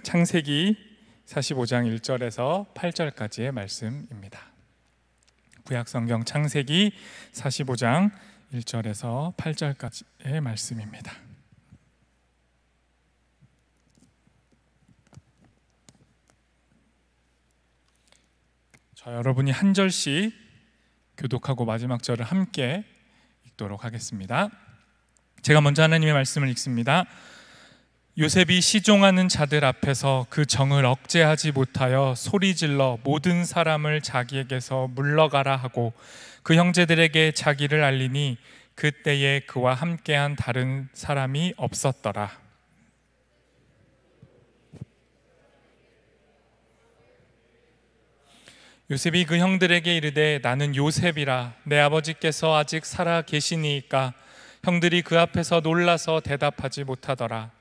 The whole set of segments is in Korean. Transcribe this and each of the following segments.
창세기 45장 1절에서 8절까지의 말씀입니다. 구약성경 창세기 45장 1절에서 8절까지의 말씀입니다. 여러분이 한 절씩 교독하고 마지막 절을 함께 읽도록 하겠습니다. 제가 먼저 하나님의 말씀을 읽습니다. 요셉이 시종하는 자들 앞에서 그 정을 억제하지 못하여 소리질러 모든 사람을 자기에게서 물러가라 하고 그 형제들에게 자기를 알리니 그때에 그와 함께한 다른 사람이 없었더라. 요셉이 그 형들에게 이르되 나는 요셉이라. 내 아버지께서 아직 살아 계시니이까. 형들이 그 앞에서 놀라서 대답하지 못하더라.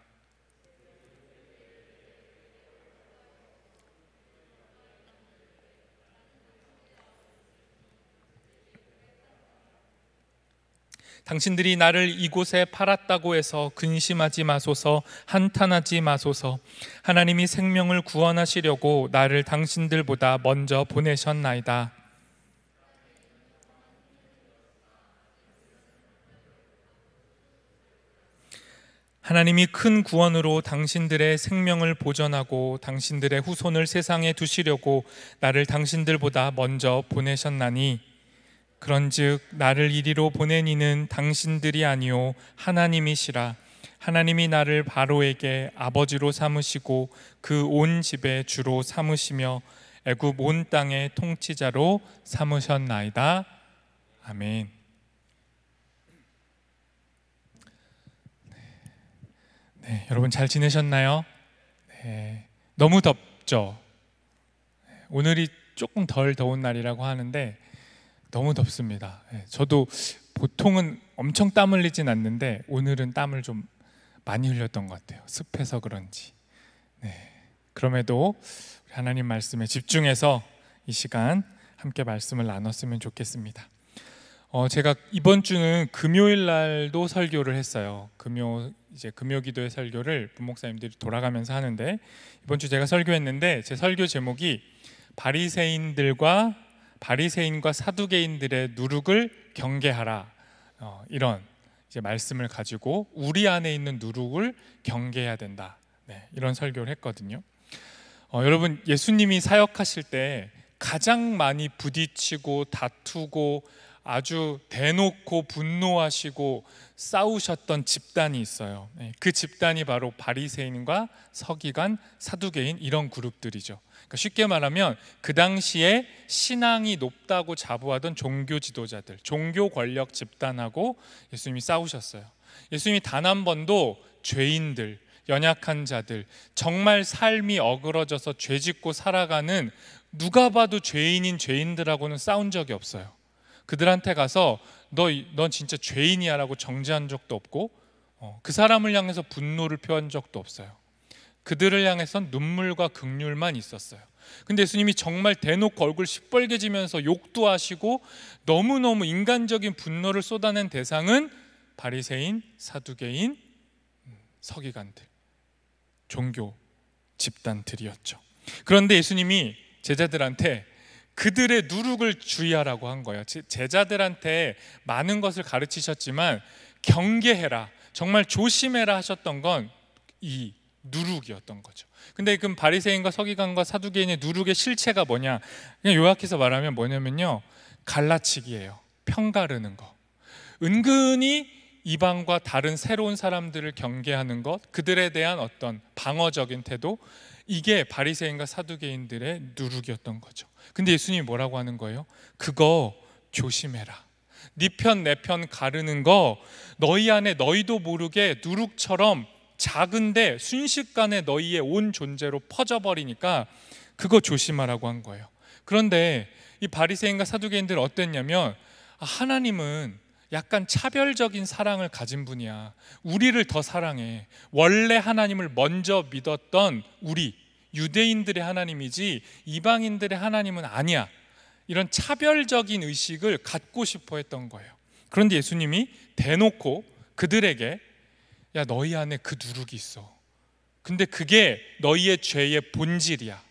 당신들이 나를 이곳에 팔았다고 해서 근심하지 마소서, 한탄하지 마소서. 하나님이 생명을 구원하시려고 나를 당신들보다 먼저 보내셨나이다. 하나님이 큰 구원으로 당신들의 생명을 보전하고 당신들의 후손을 세상에 두시려고 나를 당신들보다 먼저 보내셨나니 그런즉 나를 이리로 보낸 이는 당신들이 아니요 하나님이시라. 하나님이 나를 바로에게 아버지로 삼으시고 그 온 집의 주로 삼으시며 애굽 온 땅의 통치자로 삼으셨나이다. 아멘. 네, 여러분 잘 지내셨나요? 네, 너무 덥죠? 오늘이 조금 덜 더운 날이라고 하는데 너무 덥습니다. 저도 보통은 엄청 땀 흘리진 않는데 오늘은 땀을 좀 많이 흘렸던 것 같아요. 습해서 그런지. 그럼에도 하나님 말씀에 집중해서 이 시간 함께 말씀을 나눴으면 좋겠습니다. 제가 이번 주는 금요일 날도 설교를 했어요. 금요 기도의 설교를 부목사님들이 돌아가면서 하는데 이번 주 제가 설교했는데 제 설교 제목이 바리새인과 사두개인들의 누룩을 경계하라, 이런 이제 말씀을 가지고 우리 안에 있는 누룩을 경계해야 된다, 이런 설교를 했거든요. 여러분, 예수님이 사역하실 때 가장 많이 부딪히고 다투고 아주 대놓고 분노하시고 싸우셨던 집단이 있어요. 그 집단이 바로 바리새인과 서기관, 사두개인, 이런 그룹들이죠. 그러니까 쉽게 말하면 그 당시에 신앙이 높다고 자부하던 종교 지도자들, 종교 권력 집단하고 예수님이 싸우셨어요. 예수님이 단 한 번도 죄인들, 연약한 자들, 정말 삶이 어그러져서 죄짓고 살아가는 누가 봐도 죄인들하고는 싸운 적이 없어요. 그들한테 가서 넌 진짜 죄인이야 라고 정죄한 적도 없고 그 사람을 향해서 분노를 표한 적도 없어요. 그들을 향해선 눈물과 긍휼만 있었어요. 근데 예수님이 정말 대놓고 얼굴 시뻘개지면서 욕도 하시고 너무너무 인간적인 분노를 쏟아낸 대상은 바리새인, 사두개인, 서기관들, 종교 집단들이었죠. 그런데 예수님이 제자들한테 그들의 누룩을 주의하라고 한 거예요. 제자들한테 많은 것을 가르치셨지만 경계해라, 정말 조심해라 하셨던 건 이 누룩이었던 거죠. 근데 그 바리새인과 서기관과 사두개인의 누룩의 실체가 뭐냐, 그냥 요약해서 말하면 뭐냐면요, 갈라치기예요. 편가르는 거. 은근히 이방과 다른 새로운 사람들을 경계하는 것, 그들에 대한 어떤 방어적인 태도, 이게 바리새인과 사두개인들의 누룩이었던 거죠. 근데 예수님이 뭐라고 하는 거예요? 그거 조심해라. 네 편 내 편 가르는 거 너희 안에 너희도 모르게 누룩처럼 작은데 순식간에 너희의 온 존재로 퍼져버리니까 그거 조심하라고 한 거예요. 그런데 이 바리새인과 사두개인들은 어땠냐면 하나님은 약간 차별적인 사랑을 가진 분이야. 우리를 더 사랑해. 원래 하나님을 먼저 믿었던 우리 유대인들의 하나님이지 이방인들의 하나님은 아니야. 이런 차별적인 의식을 갖고 싶어 했던 거예요. 그런데 예수님이 대놓고 그들에게 야, 너희 안에 그 누룩이 있어. 근데 그게 너희의 죄의 본질이야.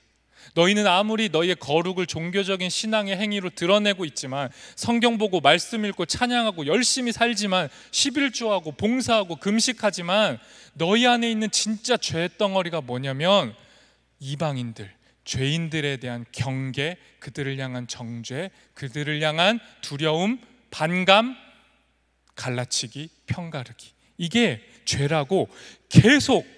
너희는 아무리 너희의 거룩을 종교적인 신앙의 행위로 드러내고 있지만, 성경 보고 말씀 읽고 찬양하고 열심히 살지만, 11조하고 봉사하고 금식하지만, 너희 안에 있는 진짜 죄의 덩어리가 뭐냐면 이방인들, 죄인들에 대한 경계, 그들을 향한 정죄, 그들을 향한 두려움, 반감, 갈라치기, 편가르기, 이게 죄라고 계속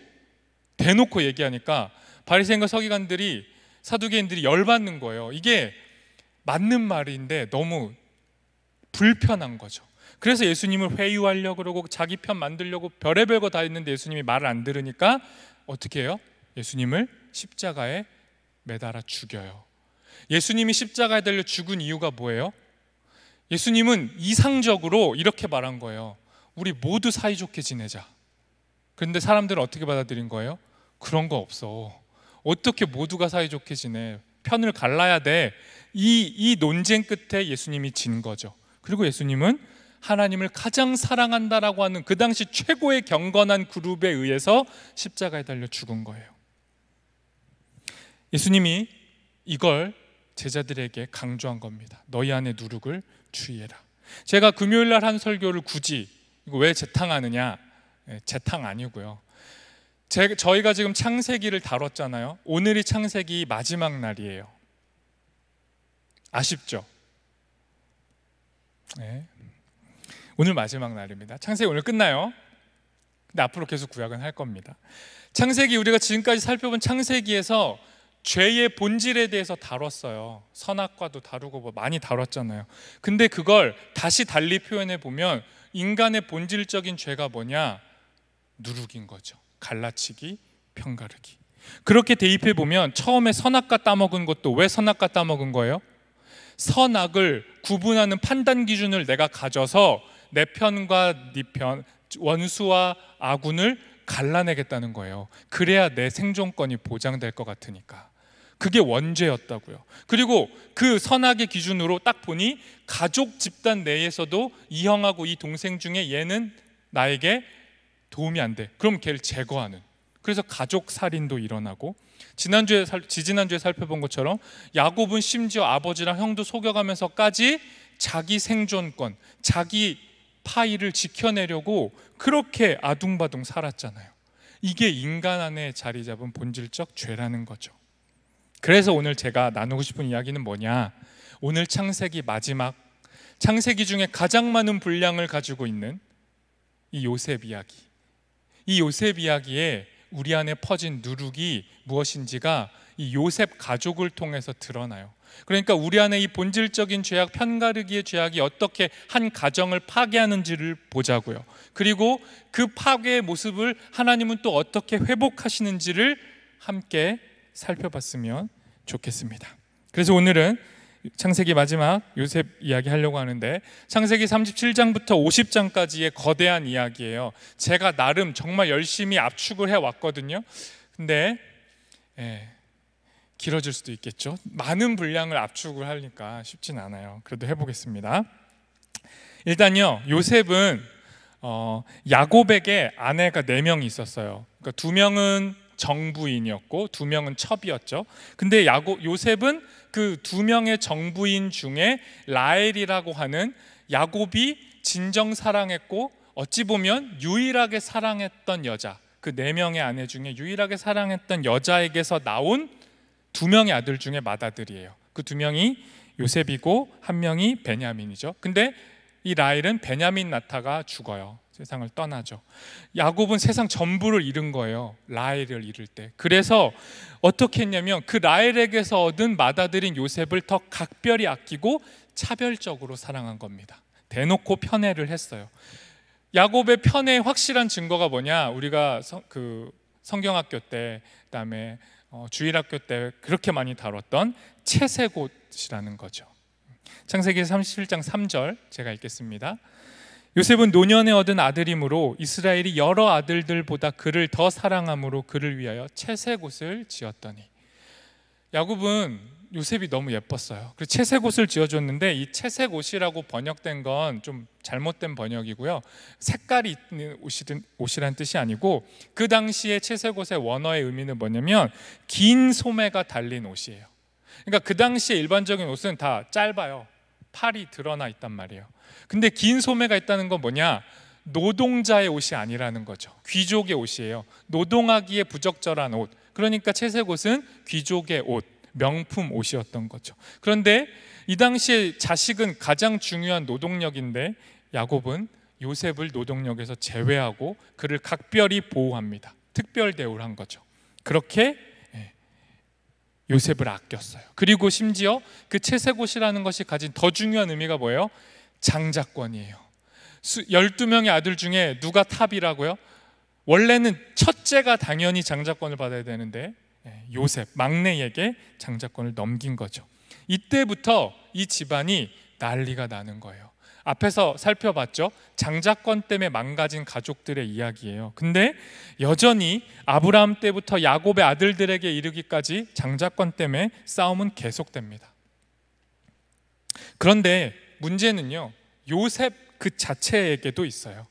대놓고 얘기하니까 바리새인과 서기관들이, 사두개인들이 열받는 거예요. 이게 맞는 말인데 너무 불편한 거죠. 그래서 예수님을 회유하려고 그러고 자기 편 만들려고 별의별 거 다 했는데 예수님이 말을 안 들으니까 어떻게 해요? 예수님을 십자가에 매달아 죽여요. 예수님이 십자가에 달려 죽은 이유가 뭐예요? 예수님은 이상적으로 이렇게 말한 거예요. 우리 모두 사이좋게 지내자. 그런데 사람들은 어떻게 받아들인 거예요? 그런 거 없어. 어떻게 모두가 사이좋게 지내? 편을 갈라야 돼. 이 논쟁 끝에 예수님이 진 거죠. 그리고 예수님은 하나님을 가장 사랑한다라고 하는 그 당시 최고의 경건한 그룹에 의해서 십자가에 달려 죽은 거예요. 예수님이 이걸 제자들에게 강조한 겁니다. 너희 안에 누룩을 주의해라. 제가 금요일 날 한 설교를 굳이 이거 왜 재탕하느냐? 재탕 아니고요. 저희가 지금 창세기를 다뤘잖아요. 오늘이 창세기 마지막 날이에요. 아쉽죠? 네. 오늘 마지막 날입니다. 창세기 오늘 끝나요. 근데 앞으로 계속 구약은 할 겁니다. 창세기, 우리가 지금까지 살펴본 창세기에서 죄의 본질에 대해서 다뤘어요. 선악과도 다루고 뭐 많이 다뤘잖아요. 근데 그걸 다시 달리 표현해 보면 인간의 본질적인 죄가 뭐냐? 누룩인 거죠. 갈라치기, 편가르기. 그렇게 대입해 보면 처음에 선악과 따먹은 것도 왜 선악과 따먹은 거예요? 선악을 구분하는 판단 기준을 내가 가져서 내 편과 네 편, 원수와 아군을 갈라내겠다는 거예요. 그래야 내 생존권이 보장될 것 같으니까. 그게 원죄였다고요. 그리고 그 선악의 기준으로 딱 보니 가족 집단 내에서도 이 형하고 이 동생 중에 얘는 나에게 도움이 안 돼. 그럼 걔를 제거하는. 그래서 가족 살인도 일어나고, 지지난주에 살펴본 것처럼 야곱은 심지어 아버지랑 형도 속여가면서까지 자기 생존권, 자기 파이를 지켜내려고 그렇게 아둥바둥 살았잖아요. 이게 인간 안에 자리 잡은 본질적 죄라는 거죠. 그래서 오늘 제가 나누고 싶은 이야기는 뭐냐? 오늘 창세기 마지막, 창세기 중에 가장 많은 분량을 가지고 있는 이 요셉 이야기, 이 요셉 이야기에 우리 안에 퍼진 누룩이 무엇인지가 이 요셉 가족을 통해서 드러나요. 그러니까 우리 안에 이 본질적인 죄악, 편가르기의 죄악이 어떻게 한 가정을 파괴하는지를 보자고요. 그리고 그 파괴의 모습을 하나님은 또 어떻게 회복하시는지를 함께 살펴봤으면 좋겠습니다. 그래서 오늘은 창세기 마지막 요셉 이야기 하려고 하는데, 창세기 37장부터 50장까지의 거대한 이야기예요. 제가 나름 정말 열심히 압축을 해왔거든요. 근데 길어질 수도 있겠죠. 많은 분량을 압축을 하니까 쉽진 않아요. 그래도 해보겠습니다. 일단요, 요셉은 야곱에게 아내가 4명이 있었어요. 그러니까 2명은 정부인이었고 2명은 첩이었죠. 근데 요셉은 그 2명의 정부인 중에 라헬이라고 하는 야곱이 진정 사랑했고 어찌 보면 유일하게 사랑했던 여자, 그 4명의 아내 중에 유일하게 사랑했던 여자에게서 나온 2명의 아들 중에 맏아들이에요. 그 2명이 요셉이고 1명이 베냐민이죠. 근데 이 라헬은 베냐민 낳다가 죽어요. 세상을 떠나죠. 야곱은 세상 전부를 잃은 거예요. 라헬을 잃을 때. 그래서 어떻게 했냐면 그 라헬에게서 얻은 맏아들인 요셉을 더 각별히 아끼고 차별적으로 사랑한 겁니다. 대놓고 편애를 했어요. 야곱의 편애의 확실한 증거가 뭐냐? 우리가 성경학교 때, 그다음에 주일학교 때 그렇게 많이 다뤘던 채색옷이라는 거죠. 창세기 37장 3절 제가 읽겠습니다. 요셉은 노년에 얻은 아들이므로 이스라엘이 여러 아들들보다 그를 더 사랑함으로 그를 위하여 채색옷을 지었더니. 야곱은 요셉이 너무 예뻤어요. 그리고 채색 옷을 지어줬는데 이 채색 옷이라고 번역된 건 좀 잘못된 번역이고요. 색깔이 있는 옷이란 뜻이 아니고, 그 당시에 채색 옷의 원어의 의미는 뭐냐면 긴 소매가 달린 옷이에요. 그러니까 그 당시에 일반적인 옷은 다 짧아요. 팔이 드러나 있단 말이에요. 근데 긴 소매가 있다는 건 뭐냐? 노동자의 옷이 아니라는 거죠. 귀족의 옷이에요. 노동하기에 부적절한 옷. 그러니까 채색 옷은 귀족의 옷, 명품 옷이었던 거죠. 그런데 이 당시에 자식은 가장 중요한 노동력인데 야곱은 요셉을 노동력에서 제외하고 그를 각별히 보호합니다. 특별 대우를 한 거죠. 그렇게 요셉을 아꼈어요. 그리고 심지어 그 채색 옷이라는 것이 가진 더 중요한 의미가 뭐예요? 장자권이에요. 12명의 아들 중에 누가 탑이라고요? 원래는 첫째가 당연히 장자권을 받아야 되는데 요셉, 막내에게 장자권을 넘긴 거죠. 이때부터 이 집안이 난리가 나는 거예요. 앞에서 살펴봤죠? 장자권 때문에 망가진 가족들의 이야기예요. 근데 여전히 아브라함 때부터 야곱의 아들들에게 이르기까지 장자권 때문에 싸움은 계속됩니다. 그런데 문제는요, 요셉 그 자체에게도 있어요.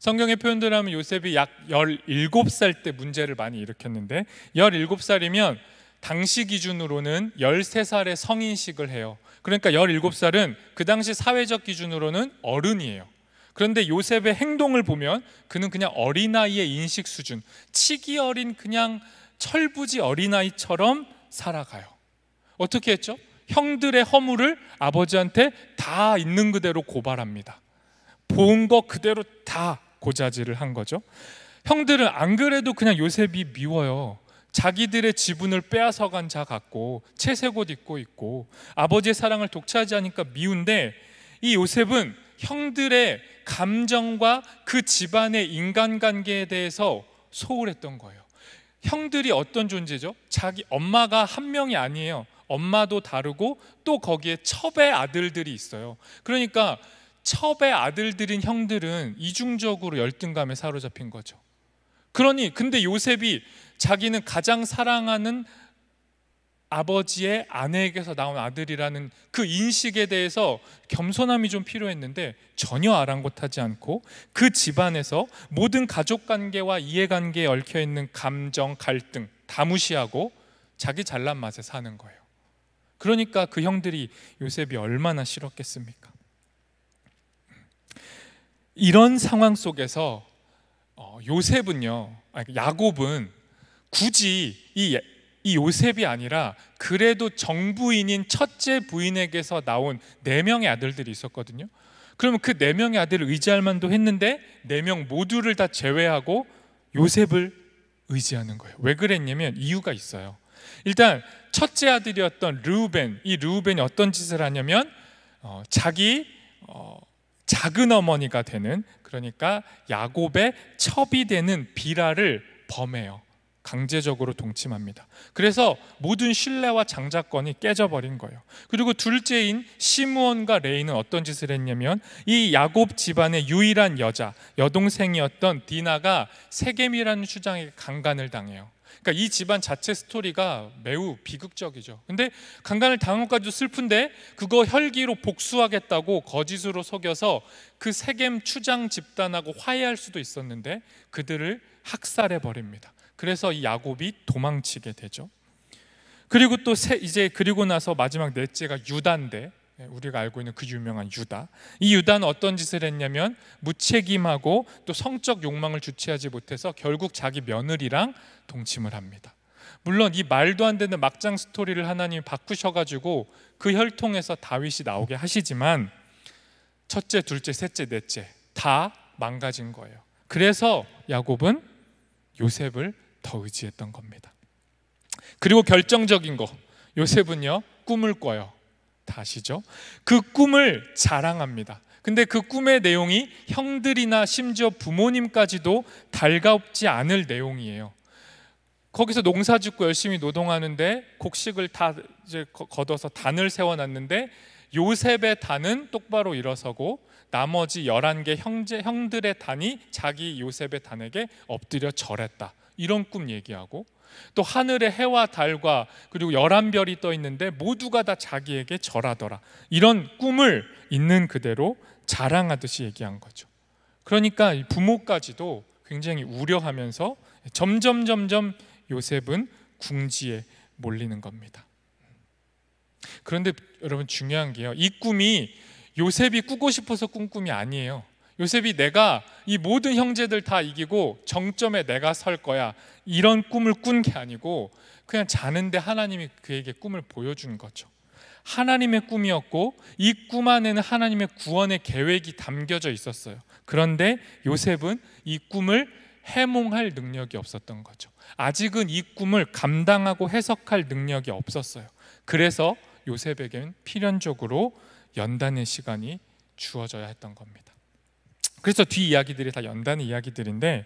성경의 표현대로 하면 요셉이 약 17살 때 문제를 많이 일으켰는데, 17살이면 당시 기준으로는 13살의 성인식을 해요. 그러니까 17살은 그 당시 사회적 기준으로는 어른이에요. 그런데 요셉의 행동을 보면 그는 그냥 어린아이의 인식 수준, 치기 어린 그냥 철부지 어린아이처럼 살아가요. 어떻게 했죠? 형들의 허물을 아버지한테 다 있는 그대로 고발합니다. 본 거 그대로 다 고자질을 한 거죠. 형들은 안 그래도 그냥 요셉이 미워요. 자기들의 지분을 빼앗아간 자 같고 채색 옷 입고 있고 아버지의 사랑을 독차지하니까 미운데, 이 요셉은 형들의 감정과 그 집안의 인간관계에 대해서 소홀했던 거예요. 형들이 어떤 존재죠? 자기 엄마가 한 명이 아니에요. 엄마도 다르고 또 거기에 첩의 아들들이 있어요. 그러니까 첩의 아들들인 형들은 이중적으로 열등감에 사로잡힌 거죠. 근데 요셉이 자기는 가장 사랑하는 아버지의 아내에게서 나온 아들이라는 그 인식에 대해서 겸손함이 좀 필요했는데 전혀 아랑곳하지 않고 그 집안에서 모든 가족관계와 이해관계에 얽혀있는 감정, 갈등 다 무시하고 자기 잘난 맛에 사는 거예요. 그러니까 그 형들이 요셉이 얼마나 싫었겠습니까? 이런 상황 속에서 야곱은 굳이 이 요셉이 아니라 그래도 정부인인 첫째 부인에게서 나온 4명의 아들들이 있었거든요. 그러면 그 4명의 아들을 의지할 만도 했는데 4명 모두를 다 제외하고 요셉을 의지하는 거예요. 왜 그랬냐면 이유가 있어요. 일단 첫째 아들이었던 르우벤, 이 르우벤이 어떤 짓을 하냐면 자기 작은 어머니가 되는, 그러니까 야곱의 첩이 되는 비라를 범해요. 강제적으로 동침합니다. 그래서 모든 신뢰와 장자권이 깨져버린 거예요. 그리고 둘째인 시므온과 레이는 어떤 짓을 했냐면 이 야곱 집안의 유일한 여동생이었던 디나가 세겜이라는 수장에게 강간을 당해요. 그러니까 이 집안 자체 스토리가 매우 비극적이죠. 근데 강간을 당한 것까지도 슬픈데 그거 혈기로 복수하겠다고 거짓으로 속여서 그 세겜 추장 집단하고 화해할 수도 있었는데 그들을 학살해 버립니다. 그래서 이 야곱이 도망치게 되죠. 그리고 또 그리고 나서 마지막 넷째가 유다인데, 우리가 알고 있는 그 유명한 유다. 이 유다는 어떤 짓을 했냐면 무책임하고 또 성적 욕망을 주체하지 못해서 결국 자기 며느리랑 동침을 합니다. 물론 이 말도 안 되는 막장 스토리를 하나님이 바꾸셔가지고 그 혈통에서 다윗이 나오게 하시지만 첫째, 둘째, 셋째, 넷째 다 망가진 거예요. 그래서 야곱은 요셉을 더 의지했던 겁니다. 그리고 결정적인 거, 요셉은요 꿈을 꿔요. 다 아시죠? 그 꿈을 자랑합니다. 근데 그 꿈의 내용이 형들이나 심지어 부모님까지도 달갑지 않을 내용이에요. 거기서 농사짓고 열심히 노동하는데 곡식을 다 이제 걷어서 단을 세워놨는데 요셉의 단은 똑바로 일어서고 나머지 11개 형들의 단이 자기 요셉의 단에게 엎드려 절했다. 이런 꿈 얘기하고, 또 하늘에 해와 달과 그리고 11별이 떠 있는데 모두가 다 자기에게 절하더라. 이런 꿈을 있는 그대로 자랑하듯이 얘기한 거죠. 그러니까 부모까지도 굉장히 우려하면서 점점 요셉은 궁지에 몰리는 겁니다. 그런데 여러분, 중요한 게요, 이 꿈이 요셉이 꾸고 싶어서 꾼 꿈이 아니에요. 요셉이 내가 이 모든 형제들 다 이기고 정점에 내가 설 거야, 이런 꿈을 꾼 게 아니고 그냥 자는데 하나님이 그에게 꿈을 보여준 거죠. 하나님의 꿈이었고 이 꿈 안에는 하나님의 구원의 계획이 담겨져 있었어요. 그런데 요셉은 이 꿈을 해몽할 능력이 없었던 거죠. 아직은 이 꿈을 감당하고 해석할 능력이 없었어요. 그래서 요셉에겐 필연적으로 연단의 시간이 주어져야 했던 겁니다. 그래서 뒤 이야기들이 다 연단의 이야기들인데,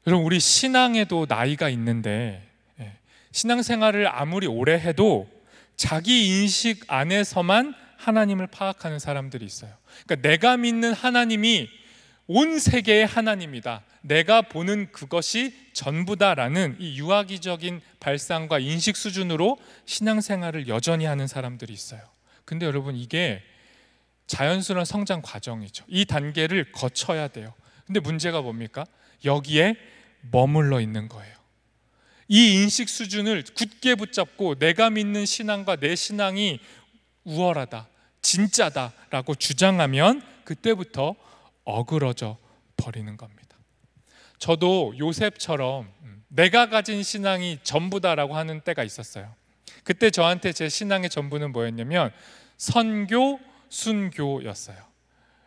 여러분, 우리 신앙에도 나이가 있는데 신앙생활을 아무리 오래 해도 자기 인식 안에서만 하나님을 파악하는 사람들이 있어요. 그러니까 내가 믿는 하나님이 온 세계의 하나님이다, 내가 보는 그것이 전부다라는 이 유아기적인 발상과 인식 수준으로 신앙생활을 여전히 하는 사람들이 있어요. 근데 여러분, 이게 자연스러운 성장 과정이죠. 이 단계를 거쳐야 돼요. 근데 문제가 뭡니까? 여기에 머물러 있는 거예요. 이 인식 수준을 굳게 붙잡고 내가 믿는 신앙과 내 신앙이 우월하다, 진짜다라고 주장하면 그때부터 어그러져 버리는 겁니다. 저도 요셉처럼 내가 가진 신앙이 전부다라고 하는 때가 있었어요. 그때 저한테 제 신앙의 전부는 뭐였냐면 선교, 순교였어요.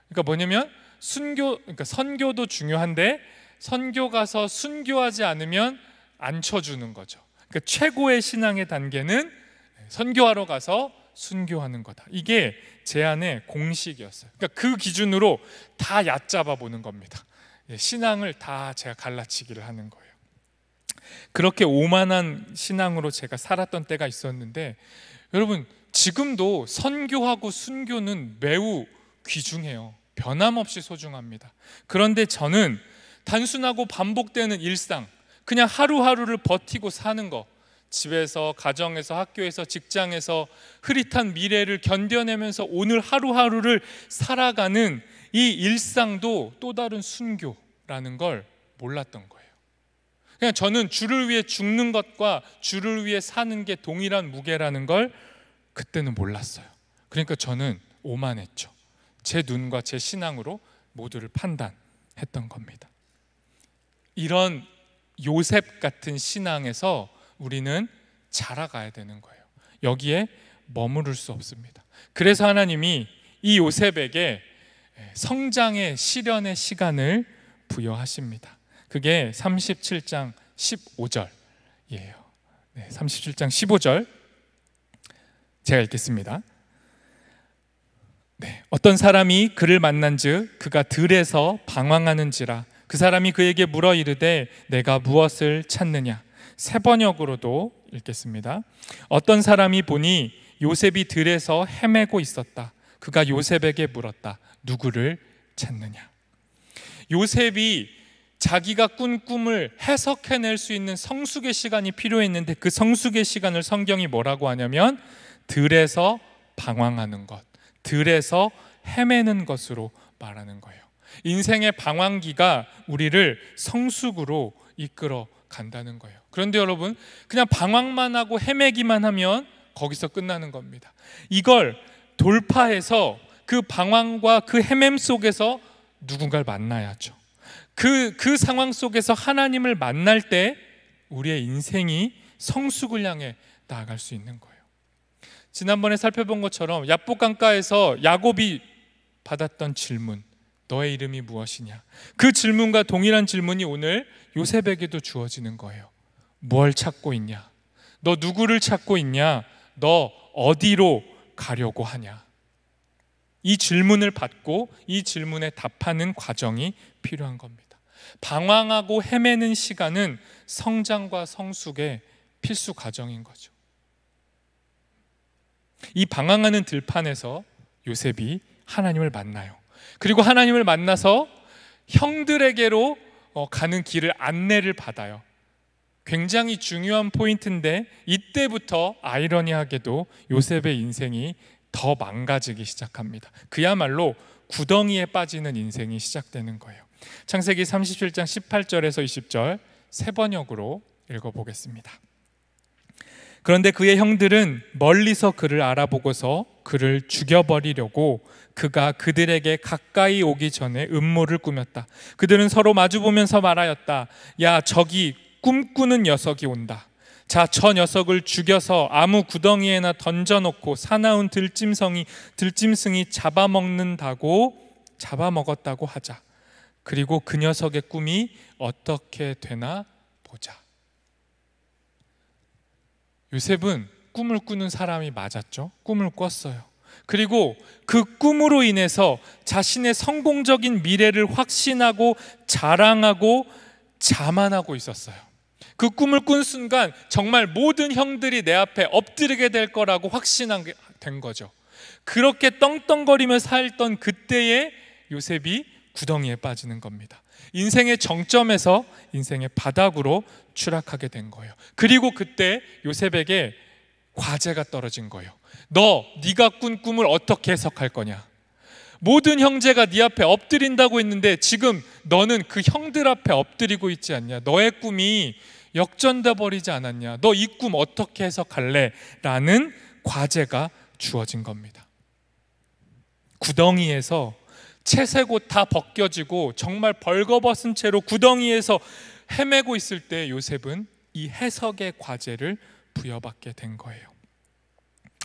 그러니까 뭐냐면 그러니까 선교도 중요한데 선교 가서 순교하지 않으면 안 쳐주는 거죠. 그러니까 최고의 신앙의 단계는 선교하러 가서 순교하는 거다. 이게 제 안의 공식이었어요. 그러니까 그 기준으로 다 얕잡아 보는 겁니다. 신앙을 다 제가 갈라치기를 하는 거예요. 그렇게 오만한 신앙으로 제가 살았던 때가 있었는데, 여러분, 지금도 선교하고 순교는 매우 귀중해요. 변함없이 소중합니다. 그런데 저는 단순하고 반복되는 일상, 그냥 하루하루를 버티고 사는 거, 집에서, 가정에서, 학교에서, 직장에서 흐릿한 미래를 견뎌내면서 오늘 하루하루를 살아가는 이 일상도 또 다른 순교라는 걸 몰랐던 거예요. 그냥 저는 주를 위해 죽는 것과 주를 위해 사는 게 동일한 무게라는 걸 그때는 몰랐어요. 그러니까 저는 오만했죠. 제 눈과 제 신앙으로 모두를 판단했던 겁니다. 이런 요셉 같은 신앙에서 우리는 자라가야 되는 거예요. 여기에 머무를 수 없습니다. 그래서 하나님이 이 요셉에게 성장의 시련의 시간을 부여하십니다. 그게 37장 15절이에요. 37장 15절 제가 읽겠습니다. 어떤 사람이 그를 만난즉 그가 들에서 방황하는지라. 그 사람이 그에게 물어 이르되 내가 무엇을 찾느냐. 새 번역으로도 읽겠습니다. 어떤 사람이 보니 요셉이 들에서 헤매고 있었다. 그가 요셉에게 물었다. 누구를 찾느냐. 요셉이 자기가 꾼 꿈을 해석해낼 수 있는 성숙의 시간이 필요했는데 그 성숙의 시간을 성경이 뭐라고 하냐면 들에서 방황하는 것, 들에서 헤매는 것으로 말하는 거예요. 인생의 방황기가 우리를 성숙으로 이끌어 간다는 거예요. 그런데 여러분, 그냥 방황만 하고 헤매기만 하면 거기서 끝나는 겁니다. 이걸 돌파해서 그 방황과 그 헤맴 속에서 누군가를 만나야죠. 그 상황 속에서 하나님을 만날 때 우리의 인생이 성숙을 향해 나아갈 수 있는 거예요. 지난번에 살펴본 것처럼 야복강가에서 야곱이 받았던 질문, 너의 이름이 무엇이냐? 그 질문과 동일한 질문이 오늘 요셉에게도 주어지는 거예요. 뭘 찾고 있냐? 너 누구를 찾고 있냐? 너 어디로 가려고 하냐? 이 질문을 받고 이 질문에 답하는 과정이 필요한 겁니다. 방황하고 헤매는 시간은 성장과 성숙의 필수 과정인 거죠. 이 방황하는 들판에서 요셉이 하나님을 만나요. 그리고 하나님을 만나서 형들에게로 가는 길을 안내를 받아요. 굉장히 중요한 포인트인데 이때부터 아이러니하게도 요셉의 인생이 더 망가지기 시작합니다. 그야말로 구덩이에 빠지는 인생이 시작되는 거예요. 창세기 37장 18절에서 20절 세 번역으로 읽어보겠습니다. 그런데 그의 형들은 멀리서 그를 알아보고서 그를 죽여버리려고 그가 그들에게 가까이 오기 전에 음모를 꾸몄다. 그들은 서로 마주보면서 말하였다. 야, 저기 꿈꾸는 녀석이 온다. 자, 저 녀석을 죽여서 아무 구덩이에나 던져놓고 사나운 들짐승이 잡아먹었다고 하자. 그리고 그 녀석의 꿈이 어떻게 되나 보자. 요셉은 꿈을 꾸는 사람이 맞았죠. 꿈을 꿨어요. 그리고 그 꿈으로 인해서 자신의 성공적인 미래를 확신하고 자랑하고 자만하고 있었어요. 그 꿈을 꾼 순간 정말 모든 형들이 내 앞에 엎드리게 될 거라고 확신하게 된 거죠. 그렇게 떵떵거리며 살던 그때에 요셉이 구덩이에 빠지는 겁니다. 인생의 정점에서 인생의 바닥으로 추락하게 된 거예요. 그리고 그때 요셉에게 과제가 떨어진 거예요. 네가 꾼 꿈을 어떻게 해석할 거냐? 모든 형제가 네 앞에 엎드린다고 했는데 지금 너는 그 형들 앞에 엎드리고 있지 않냐? 너의 꿈이 역전돼 버리지 않았냐? 너 이 꿈 어떻게 해석할래? 라는 과제가 주어진 겁니다. 구덩이에서 채색 옷 다 벗겨지고 정말 벌거벗은 채로 구덩이에서 헤매고 있을 때 요셉은 이 해석의 과제를 부여받게 된 거예요.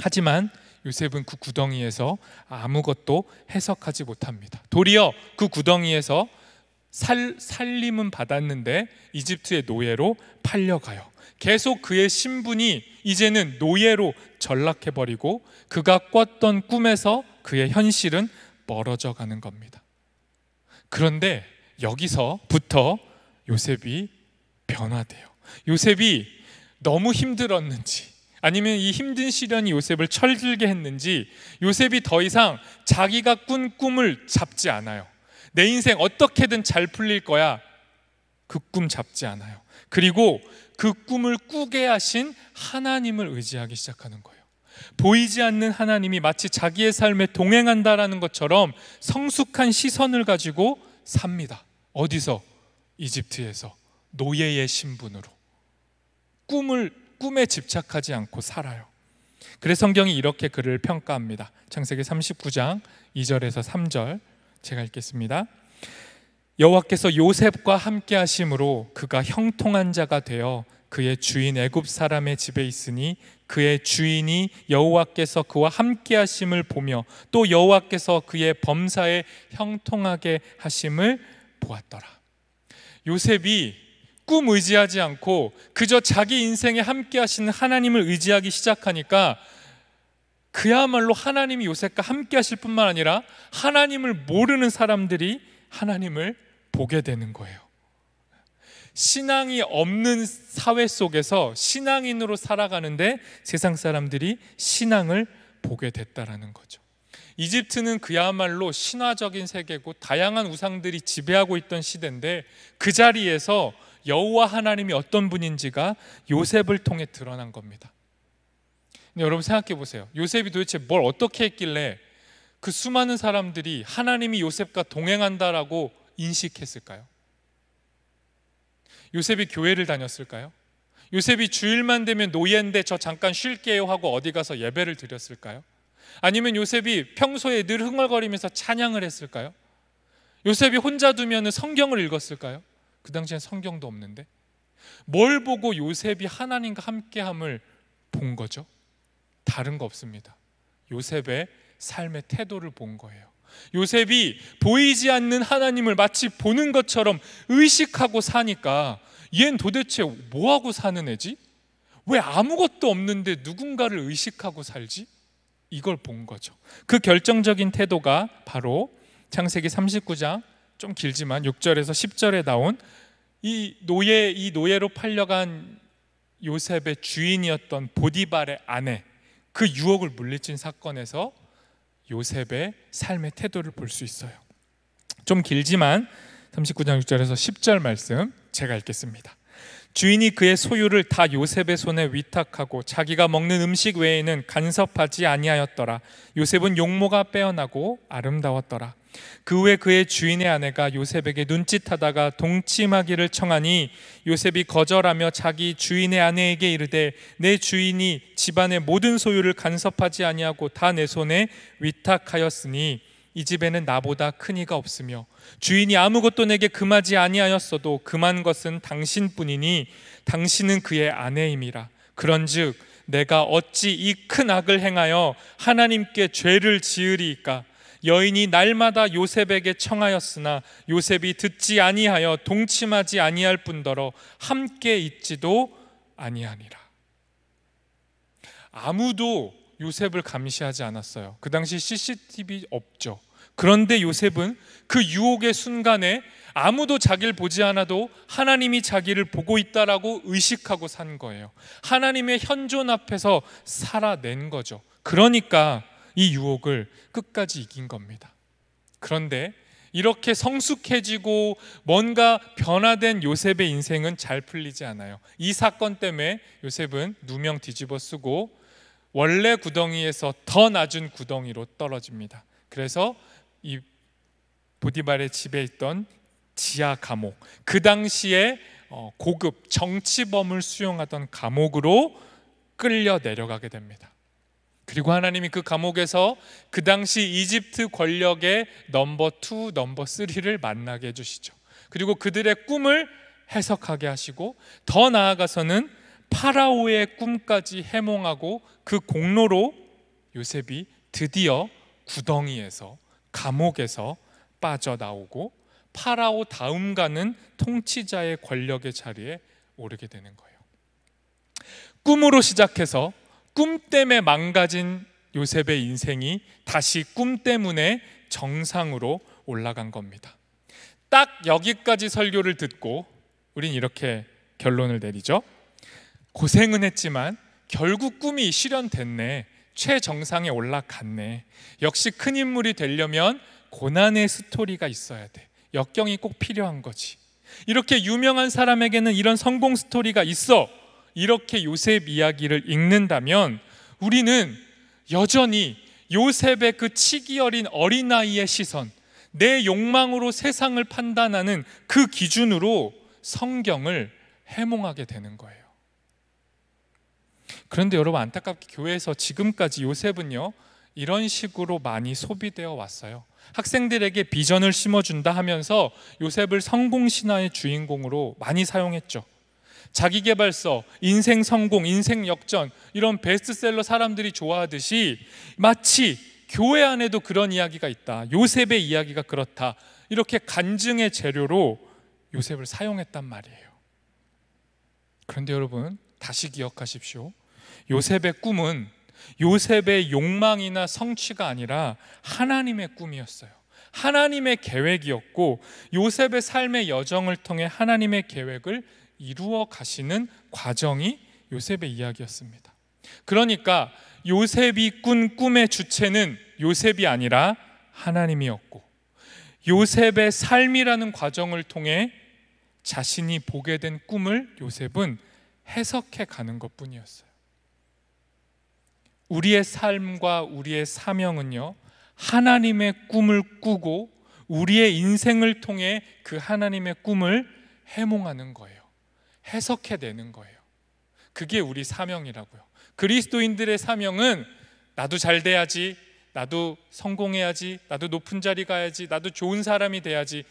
하지만 요셉은 그 구덩이에서 아무것도 해석하지 못합니다. 도리어 그 구덩이에서 살림은 받았는데 이집트의 노예로 팔려가요. 계속 그의 신분이 이제는 노예로 전락해버리고 그가 꿨던 꿈에서 그의 현실은 멀어져 가는 겁니다. 그런데 여기서부터 요셉이 변화돼요. 요셉이 너무 힘들었는지 아니면 이 힘든 시련이 요셉을 철들게 했는지 요셉이 더 이상 자기가 꾼 꿈을 잡지 않아요. 내 인생 어떻게든 잘 풀릴 거야. 그 꿈 잡지 않아요. 그리고 그 꿈을 꾸게 하신 하나님을 의지하기 시작하는 거예요. 보이지 않는 하나님이 마치 자기의 삶에 동행한다라는 것처럼 성숙한 시선을 가지고 삽니다. 어디서? 이집트에서 노예의 신분으로 꿈에 집착하지 않고 살아요. 그래서 성경이 이렇게 그를 평가합니다. 창세기 39장 2절에서 3절 제가 읽겠습니다. 여호와께서 요셉과 함께 하심으로 그가 형통한 자가 되어 그의 주인 애굽 사람의 집에 있으니 그의 주인이 여호와께서 그와 함께 하심을 보며 또 여호와께서 그의 범사에 형통하게 하심을 보았더라. 요셉이 꿈 의지하지 않고 그저 자기 인생에 함께 하시는 하나님을 의지하기 시작하니까 그야말로 하나님이 요셉과 함께 하실 뿐만 아니라 하나님을 모르는 사람들이 하나님을 보게 되는 거예요. 신앙이 없는 사회 속에서 신앙인으로 살아가는데 세상 사람들이 신앙을 보게 됐다라는 거죠. 이집트는 그야말로 신화적인 세계고 다양한 우상들이 지배하고 있던 시대인데 그 자리에서 여호와 하나님이 어떤 분인지가 요셉을 통해 드러난 겁니다. 근데 여러분 생각해 보세요. 요셉이 도대체 뭘 어떻게 했길래 그 수많은 사람들이 하나님이 요셉과 동행한다라고 인식했을까요? 요셉이 교회를 다녔을까요? 요셉이 주일만 되면 노예인데 저 잠깐 쉴게요 하고 어디 가서 예배를 드렸을까요? 아니면 요셉이 평소에 늘 흥얼거리면서 찬양을 했을까요? 요셉이 혼자 두면 성경을 읽었을까요? 그 당시엔 성경도 없는데 뭘 보고 요셉이 하나님과 함께함을 본 거죠? 다른 거 없습니다. 요셉의 삶의 태도를 본 거예요. 요셉이 보이지 않는 하나님을 마치 보는 것처럼 의식하고 사니까 얘는 도대체 뭐하고 사는 애지? 왜 아무것도 없는데 누군가를 의식하고 살지? 이걸 본 거죠. 그 결정적인 태도가 바로 창세기 39장 좀 길지만 6절에서 10절에 나온 이 노예로 팔려간 요셉의 주인이었던 보디발의 아내, 그 유혹을 물리친 사건에서 요셉의 삶의 태도를 볼 수 있어요. 좀 길지만 39장 6절에서 10절 말씀 제가 읽겠습니다. 주인이 그의 소유를 다 요셉의 손에 위탁하고 자기가 먹는 음식 외에는 간섭하지 아니하였더라. 요셉은 용모가 빼어나고 아름다웠더라. 그 후에 그의 주인의 아내가 요셉에게 눈짓하다가 동침하기를 청하니 요셉이 거절하며 자기 주인의 아내에게 이르되 내 주인이 집안의 모든 소유를 간섭하지 아니하고 다 내 손에 위탁하였으니 이 집에는 나보다 큰 이가 없으며 주인이 아무것도 내게 금하지 아니하였어도 금한 것은 당신뿐이니 당신은 그의 아내임이라. 그런즉 내가 어찌 이 큰 악을 행하여 하나님께 죄를 지으리이까. 여인이 날마다 요셉에게 청하였으나 요셉이 듣지 아니하여 동침하지 아니할 뿐더러 함께 있지도 아니하니라. 아무도 요셉을 감시하지 않았어요. 그 당시 CCTV 없죠. 그런데 요셉은 그 유혹의 순간에 아무도 자기를 보지 않아도 하나님이 자기를 보고 있다라고 의식하고 산 거예요. 하나님의 현존 앞에서 살아낸 거죠. 그러니까 이 유혹을 끝까지 이긴 겁니다. 그런데 이렇게 성숙해지고 뭔가 변화된 요셉의 인생은 잘 풀리지 않아요. 이 사건 때문에 요셉은 누명 뒤집어 쓰고 원래 구덩이에서 더 낮은 구덩이로 떨어집니다. 그래서 이 보디발의 집에 있던 지하 감옥, 그 당시에 고급 정치범을 수용하던 감옥으로 끌려 내려가게 됩니다. 그리고 하나님이 그 감옥에서 그 당시 이집트 권력의 넘버 2, 넘버 3를 만나게 해주시죠. 그리고 그들의 꿈을 해석하게 하시고 더 나아가서는 파라오의 꿈까지 해몽하고 그 공로로 요셉이 드디어 구덩이에서, 감옥에서 빠져나오고 파라오 다음 가는 통치자의 권력의 자리에 오르게 되는 거예요. 꿈으로 시작해서 꿈 때문에 망가진 요셉의 인생이 다시 꿈 때문에 정상으로 올라간 겁니다. 딱 여기까지 설교를 듣고 우린 이렇게 결론을 내리죠. 고생은 했지만 결국 꿈이 실현됐네. 최정상에 올라갔네. 역시 큰 인물이 되려면 고난의 스토리가 있어야 돼. 역경이 꼭 필요한 거지. 이렇게 유명한 사람에게는 이런 성공 스토리가 있어. 이렇게 요셉 이야기를 읽는다면 우리는 여전히 요셉의 그 치기 어린 어린아이의 시선, 내 욕망으로 세상을 판단하는 그 기준으로 성경을 해몽하게 되는 거예요. 그런데 여러분, 안타깝게 교회에서 지금까지 요셉은요 이런 식으로 많이 소비되어 왔어요. 학생들에게 비전을 심어준다 하면서 요셉을 성공신화의 주인공으로 많이 사용했죠. 자기계발서, 인생 성공, 인생 역전, 이런 베스트셀러 사람들이 좋아하듯이 마치 교회 안에도 그런 이야기가 있다, 요셉의 이야기가 그렇다, 이렇게 간증의 재료로 요셉을 사용했단 말이에요. 그런데 여러분, 다시 기억하십시오. 요셉의 꿈은 요셉의 욕망이나 성취가 아니라 하나님의 꿈이었어요. 하나님의 계획이었고 요셉의 삶의 여정을 통해 하나님의 계획을 이루어 가시는 과정이 요셉의 이야기였습니다. 그러니까 요셉이 꾼 꿈의 주체는 요셉이 아니라 하나님이었고, 요셉의 삶이라는 과정을 통해 자신이 보게 된 꿈을 요셉은 해석해 가는 것뿐이었어요. 우리의 삶과 우리의 사명은요, 하나님의 꿈을 꾸고 우리의 인생을 통해 그 하나님의 꿈을 해몽하는 거예요. 해석해내는 거예요. 그게 우리 사명이라고요. 그리스도인들의 사명은 나도 잘 돼야지, 나도 성공해야지, 나도 높은 자리 가야지, 나도 좋은 사람이 돼야지,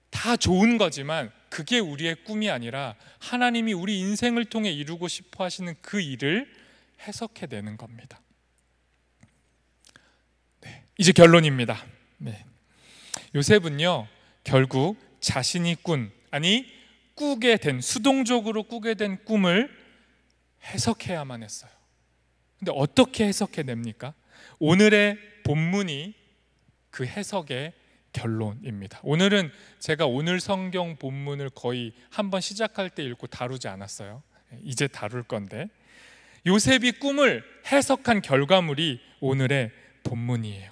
다 좋은 거지만 그게 우리의 꿈이 아니라 하나님이 우리 인생을 통해 이루고 싶어 하시는 그 일을 해석해내는 겁니다. 네, 이제 결론입니다. 네. 요셉은요 결국 자신이 꾸게 된, 수동적으로 꾸게 된 꿈을 해석해야만 했어요. 근데 어떻게 해석해냅니까? 오늘의 본문이 그 해석의 결론입니다. 오늘은 제가 오늘 성경 본문을 거의 한번 시작할 때 읽고 다루지 않았어요. 이제 다룰 건데, 요셉이 꿈을 해석한 결과물이 오늘의 본문이에요.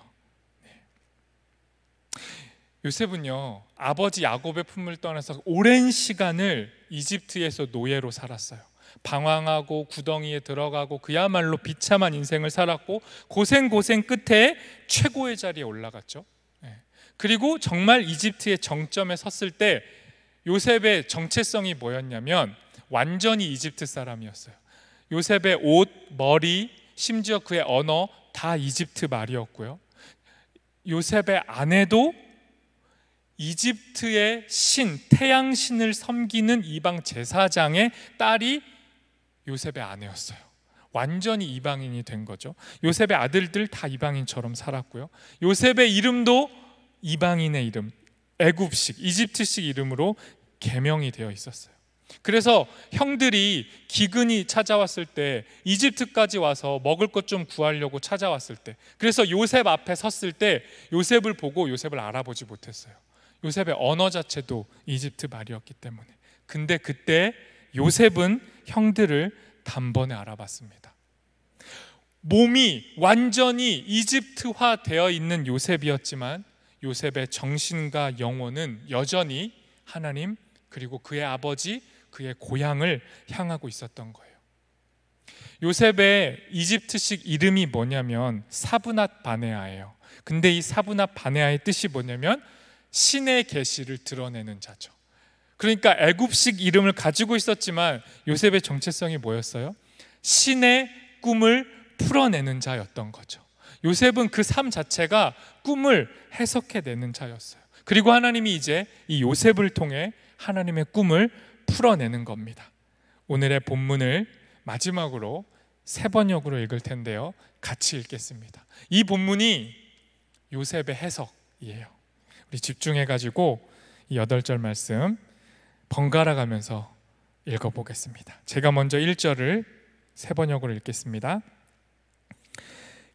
요셉은요 아버지 야곱의 품을 떠나서 오랜 시간을 이집트에서 노예로 살았어요. 방황하고 구덩이에 들어가고 그야말로 비참한 인생을 살았고 고생 끝에 최고의 자리에 올라갔죠. 그리고 정말 이집트의 정점에 섰을 때 요셉의 정체성이 뭐였냐면 완전히 이집트 사람이었어요. 요셉의 옷, 머리, 심지어 그의 언어 다 이집트 말이었고요. 요셉의 아내도 이집트의 신, 태양신을 섬기는 이방 제사장의 딸이 요셉의 아내였어요. 완전히 이방인이 된 거죠. 요셉의 아들들 다 이방인처럼 살았고요. 요셉의 이름도 이방인의 이름, 애굽식, 이집트식 이름으로 개명이 되어 있었어요. 그래서 형들이 기근이 찾아왔을 때, 이집트까지 와서 먹을 것 좀 구하려고 찾아왔을 때, 그래서 요셉 앞에 섰을 때 요셉을 보고 요셉을 알아보지 못했어요. 요셉의 언어 자체도 이집트 말이었기 때문에. 근데 그때 요셉은 형들을 단번에 알아봤습니다. 몸이 완전히 이집트화 되어 있는 요셉이었지만 요셉의 정신과 영혼은 여전히 하나님 그리고 그의 아버지, 그의 고향을 향하고 있었던 거예요. 요셉의 이집트식 이름이 뭐냐면 사브낫 바네아예요. 근데 이 사브낫 바네아의 뜻이 뭐냐면 신의 계시를 드러내는 자죠. 그러니까 애굽식 이름을 가지고 있었지만 요셉의 정체성이 뭐였어요? 신의 꿈을 풀어내는 자였던 거죠. 요셉은 그 삶 자체가 꿈을 해석해내는 자였어요. 그리고 하나님이 이제 이 요셉을 통해 하나님의 꿈을 풀어내는 겁니다. 오늘의 본문을 마지막으로 세 번역으로 읽을 텐데요, 같이 읽겠습니다. 이 본문이 요셉의 해석이에요. 우리 집중해가지고 이 8절 말씀 번갈아 가면서 읽어보겠습니다. 제가 먼저 1절을 세 번역으로 읽겠습니다.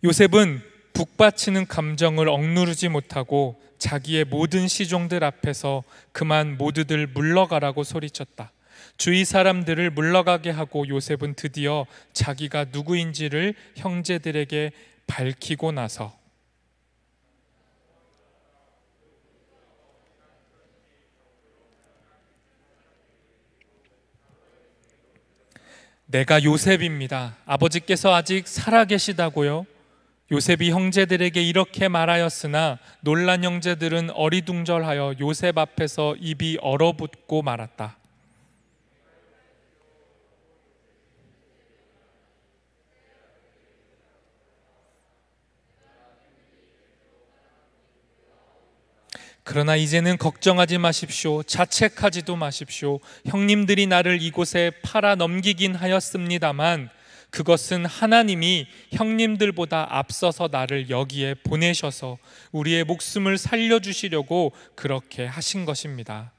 요셉은 북받치는 감정을 억누르지 못하고 자기의 모든 시종들 앞에서 그만 모두들 물러가라고 소리쳤다. 주위 사람들을 물러가게 하고 요셉은 드디어 자기가 누구인지를 형제들에게 밝히고 나서 내가 요셉입니다. 아버지께서 아직 살아계시다고요? 요셉이 형제들에게 이렇게 말하였으나 놀란 형제들은 어리둥절하여 요셉 앞에서 입이 얼어붙고 말았다. 그러나 이제는 걱정하지 마십시오. 자책하지도 마십시오. 형님들이 나를 이곳에 팔아 넘기긴 하였습니다만 그것은 하나님이 형님들보다 앞서서 나를 여기에 보내셔서 우리의 목숨을 살려주시려고 그렇게 하신 것입니다.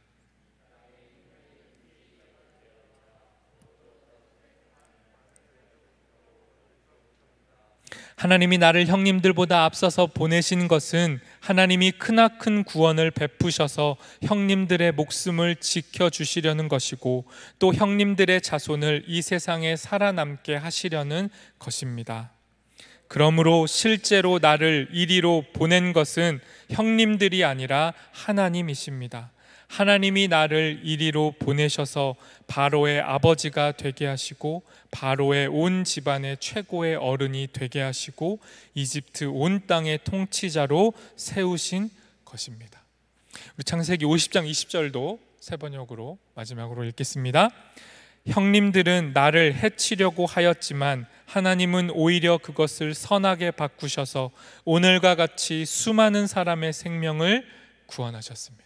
하나님이 나를 형님들보다 앞서서 보내신 것은 하나님이 크나큰 구원을 베푸셔서 형님들의 목숨을 지켜주시려는 것이고 또 형님들의 자손을 이 세상에 살아남게 하시려는 것입니다. 그러므로 실제로 나를 이리로 보낸 것은 형님들이 아니라 하나님이십니다. 하나님이 나를 이리로 보내셔서 바로의 아버지가 되게 하시고 바로의 온 집안의 최고의 어른이 되게 하시고 이집트 온 땅의 통치자로 세우신 것입니다. 우리 창세기 50장 20절도 세 번역으로 마지막으로 읽겠습니다. 형님들은 나를 해치려고 하였지만 하나님은 오히려 그것을 선하게 바꾸셔서 오늘과 같이 수많은 사람의 생명을 구원하셨습니다.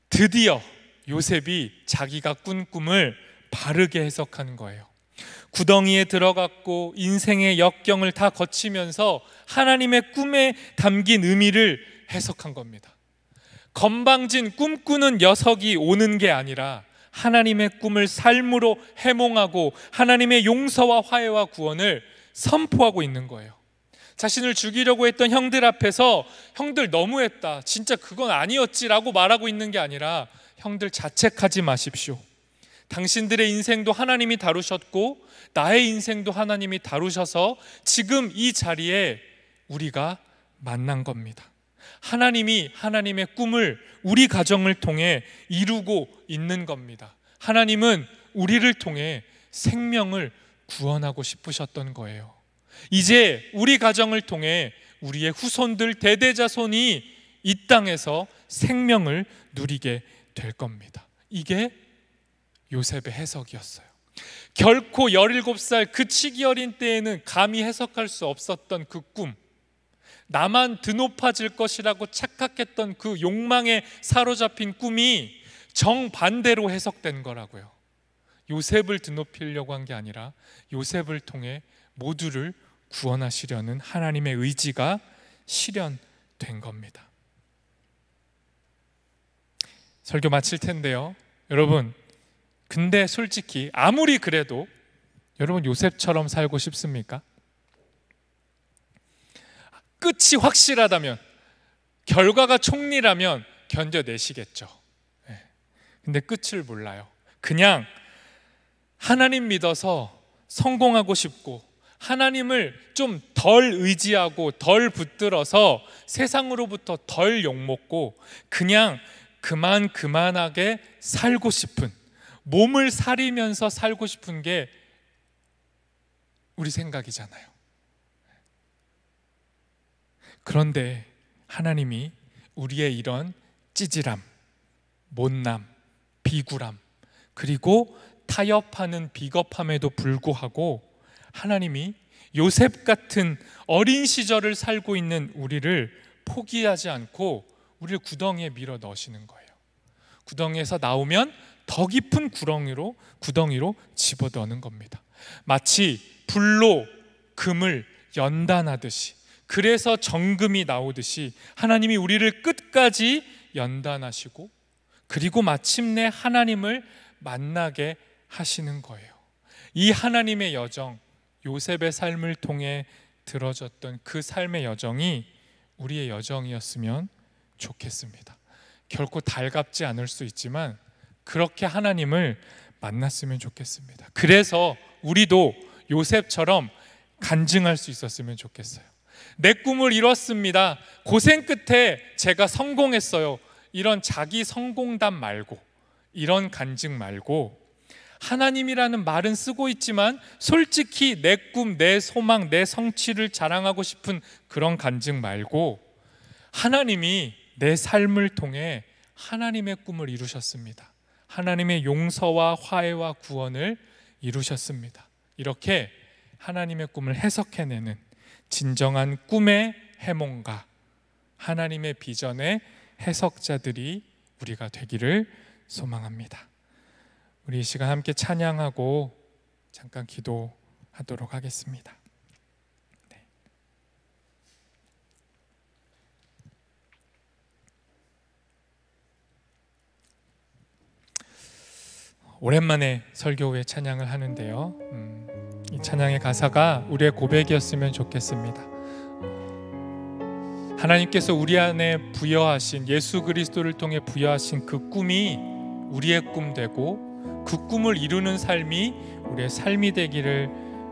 드디어 요셉이 자기가 꾼 꿈을 바르게 해석한 거예요. 구덩이에 들어갔고 인생의 역경을 다 거치면서 하나님의 꿈에 담긴 의미를 해석한 겁니다. 건방진 꿈꾸는 녀석이 오는 게 아니라 하나님의 꿈을 삶으로 해몽하고 하나님의 용서와 화해와 구원을 선포하고 있는 거예요. 자신을 죽이려고 했던 형들 앞에서 형들 너무했다, 진짜 그건 아니었지라고 말하고 있는 게 아니라 형들 자책하지 마십시오. 당신들의 인생도 하나님이 다루셨고 나의 인생도 하나님이 다루셔서 지금 이 자리에 우리가 만난 겁니다. 하나님이 하나님의 꿈을 우리 가정을 통해 이루고 있는 겁니다. 하나님은 우리를 통해 생명을 구원하고 싶으셨던 거예요. 이제 우리 가정을 통해 우리의 후손들 대대자손이 이 땅에서 생명을 누리게 될 겁니다. 이게 요셉의 해석이었어요. 결코 17살 그 치기 어린 때에는 감히 해석할 수 없었던 그 꿈, 나만 드높아질 것이라고 착각했던 그 욕망에 사로잡힌 꿈이 정반대로 해석된 거라고요. 요셉을 드높이려고 한 게 아니라 요셉을 통해 모두를 구원하시려는 하나님의 의지가 실현된 겁니다. 설교 마칠 텐데요, 여러분, 근데 솔직히 아무리 그래도 여러분 요셉처럼 살고 싶습니까? 끝이 확실하다면, 결과가 총리라면 견뎌내시겠죠. 근데 끝을 몰라요. 그냥 하나님 믿어서 성공하고 싶고, 하나님을 좀 덜 의지하고 덜 붙들어서 세상으로부터 덜 욕먹고 그냥 그만하게 살고 싶은, 몸을 사리면서 살고 싶은 게 우리 생각이잖아요. 그런데 하나님이 우리의 이런 찌질함, 못남, 비굴함, 그리고 타협하는 비겁함에도 불구하고 하나님이 요셉 같은 어린 시절을 살고 있는 우리를 포기하지 않고 우리를 구덩이에 밀어 넣으시는 거예요. 구덩이에서 나오면 더 깊은 구덩이로 집어넣는 겁니다. 마치 불로 금을 연단하듯이, 그래서 정금이 나오듯이 하나님이 우리를 끝까지 연단하시고, 그리고 마침내 하나님을 만나게 하시는 거예요. 이 하나님의 여정, 요셉의 삶을 통해 들어졌던 그 삶의 여정이 우리의 여정이었으면 좋겠습니다. 결코 달갑지 않을 수 있지만 그렇게 하나님을 만났으면 좋겠습니다. 그래서 우리도 요셉처럼 간증할 수 있었으면 좋겠어요. 내 꿈을 이뤘습니다. 고생 끝에 제가 성공했어요. 이런 자기 성공담 말고, 이런 간증 말고, 하나님이라는 말은 쓰고 있지만 솔직히 내 꿈, 내 소망, 내 성취를 자랑하고 싶은 그런 간증 말고, 하나님이 내 삶을 통해 하나님의 꿈을 이루셨습니다. 하나님의 용서와 화해와 구원을 이루셨습니다. 이렇게 하나님의 꿈을 해석해내는 진정한 꿈의 해몽가, 하나님의 비전의 해석자들이 우리가 되기를 소망합니다. 우리 이 시간 함께 찬양하고 잠깐 기도하도록 하겠습니다. 오랜만에 설교 후에 찬양을 하는데요, 이 찬양의 가사가 우리의 고백이었으면 좋겠습니다. 하나님께서 우리 안에 부여하신, 예수 그리스도를 통해 부여하신 그 꿈이 우리의 꿈 되고, 그 꿈을 이루는 삶이 우리의 삶이 되기를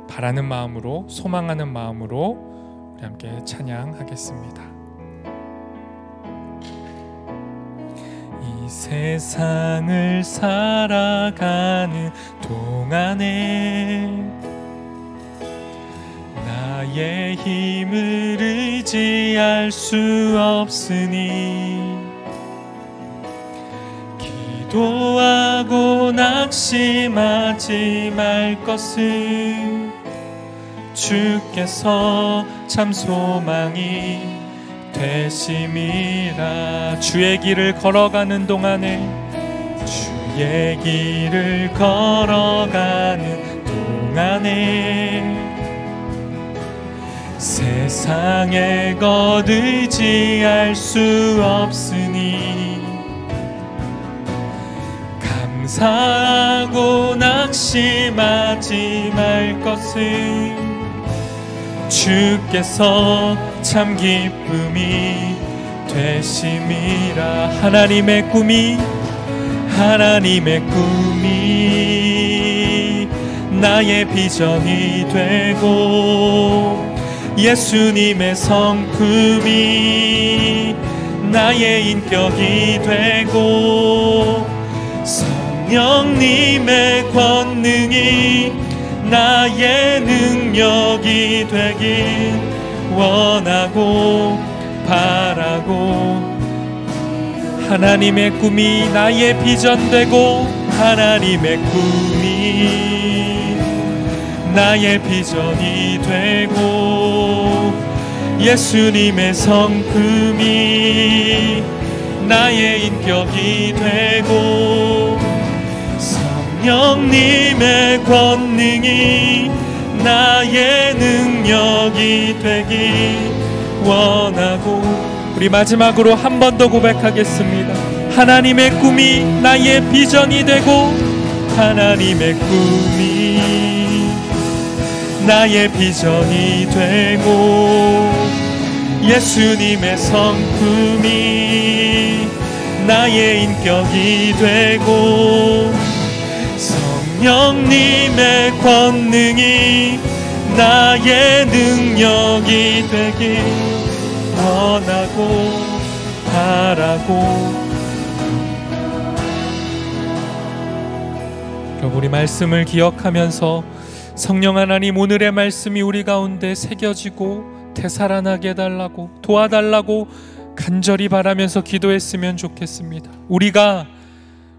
바라는 마음으로, 소망하는 마음으로 우리 함께 찬양하겠습니다. 이 세상을 살아가는 동안에 나의 힘을 의지할 수 없으니 기도하고 낙심하지 말 것을 주께서 참 소망이 되심이라. 주의 길을 걸어가는 동안에, 주의 길을 걸어가는 동안에 세상의 것 의지할 수 없으니 감사하고 낙심하지 말 것을 주께서 참 기쁨이 되심이라. 하나님의 꿈이 나의 비전이 되고, 예수님의 성품이 나의 인격이 되고, 성령 성령님의 권능이 나의 능력이 되길 원하고 바라고, 하나님의 꿈이 나의 비전 되고, 하나님의 꿈이 나의 비전이 되고, 예수님의 성품이 나의 인격이 되고, 성령님의 권능이 나의 능력이 되길 원하고. 우리 마지막으로 한 번 더 고백하겠습니다. 하나님의 꿈이 나의 비전이 되고, 하나님의 꿈이 나의 비전이 되고, 예수님의 성품이 나의 인격이 되고, 성령님의 권능이 나의 능력이 되길 원하고 바라고. 여러분, 우리 말씀을 기억하면서 성령 하나님, 오늘의 말씀이 우리 가운데 새겨지고 되살아나게 해달라고, 도와달라고 간절히 바라면서 기도했으면 좋겠습니다. 우리가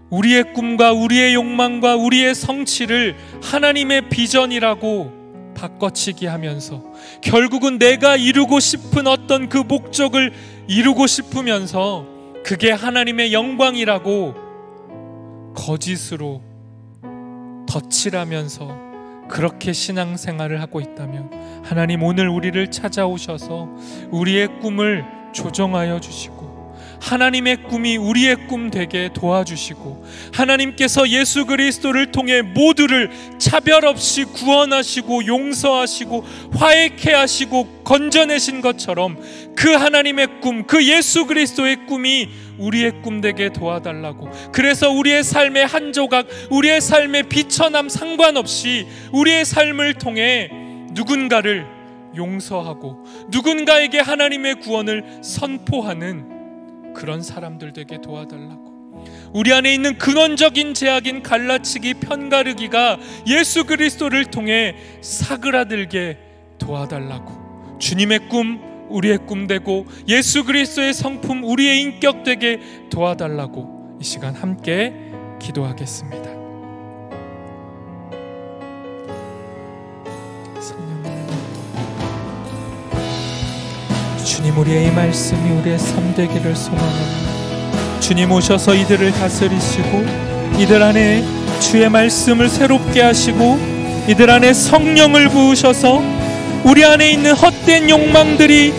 우리의 꿈과 우리의 욕망과 우리의 성취를 하나님의 비전이라고 바꿔치기 하면서, 결국은 내가 이루고 싶은 어떤 그 목적을 이루고 싶으면서 그게 하나님의 영광이라고 거짓으로 덧칠하면서 그렇게 신앙생활을 하고 있다면, 하나님 오늘 우리를 찾아오셔서 우리의 꿈을 조정하여 주시고, 하나님의 꿈이 우리의 꿈 되게 도와주시고, 하나님께서 예수 그리스도를 통해 모두를 차별 없이 구원하시고 용서하시고 화해케 하시고 건져내신 것처럼, 그 하나님의 꿈, 그 예수 그리스도의 꿈이 우리의 꿈 되게 도와달라고. 그래서 우리의 삶의 한 조각, 우리의 삶의 비천함 상관없이 우리의 삶을 통해 누군가를 용서하고 누군가에게 하나님의 구원을 선포하는 그런 사람들 되게 도와달라고. 우리 안에 있는 근원적인 제약인 갈라치기, 편가르기가 예수 그리스도를 통해 사그라들게 도와달라고. 주님의 꿈 우리의 꿈 되고, 예수 그리스도의 성품 우리의 인격 되게 도와달라고 이 시간 함께 기도하겠습니다. 주님, 우리의 이 말씀이 우리의 삶 되기를 소망합니다. 주님 오셔서 이들을 다스리시고, 이들 안에 주의 말씀을 새롭게 하시고, 이들 안에 성령을 부으셔서 우리 안에 있는 헛된 욕망들이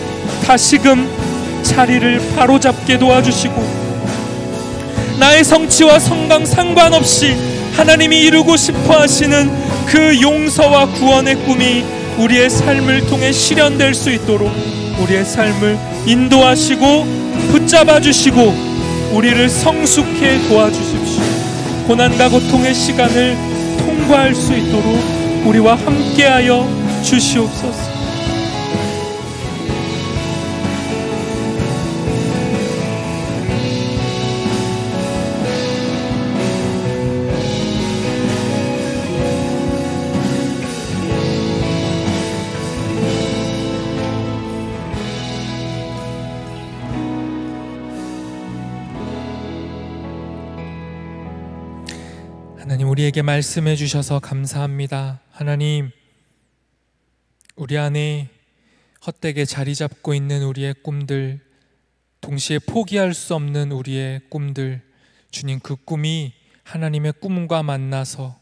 다시금 자리를 바로잡게 도와주시고, 나의 성취와 성강 상관없이 하나님이 이루고 싶어 하시는 그 용서와 구원의 꿈이 우리의 삶을 통해 실현될 수 있도록 우리의 삶을 인도하시고 붙잡아 주시고 우리를 성숙해 도와주십시오. 고난과 고통의 시간을 통과할 수 있도록 우리와 함께하여 주시옵소서. 하나님, 우리에게 말씀해 주셔서 감사합니다. 하나님, 우리 안에 헛되게 자리 잡고 있는 우리의 꿈들, 동시에 포기할 수 없는 우리의 꿈들, 주님, 그 꿈이 하나님의 꿈과 만나서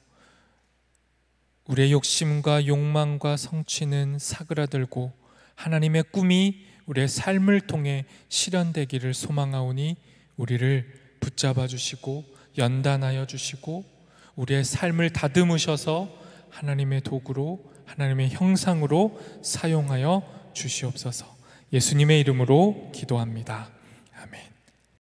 우리의 욕심과 욕망과 성취는 사그라들고 하나님의 꿈이 우리의 삶을 통해 실현되기를 소망하오니, 우리를 붙잡아 주시고 연단하여 주시고 우리의 삶을 다듬으셔서 하나님의 도구로, 하나님의 형상으로 사용하여 주시옵소서. 예수님의 이름으로 기도합니다. 아멘.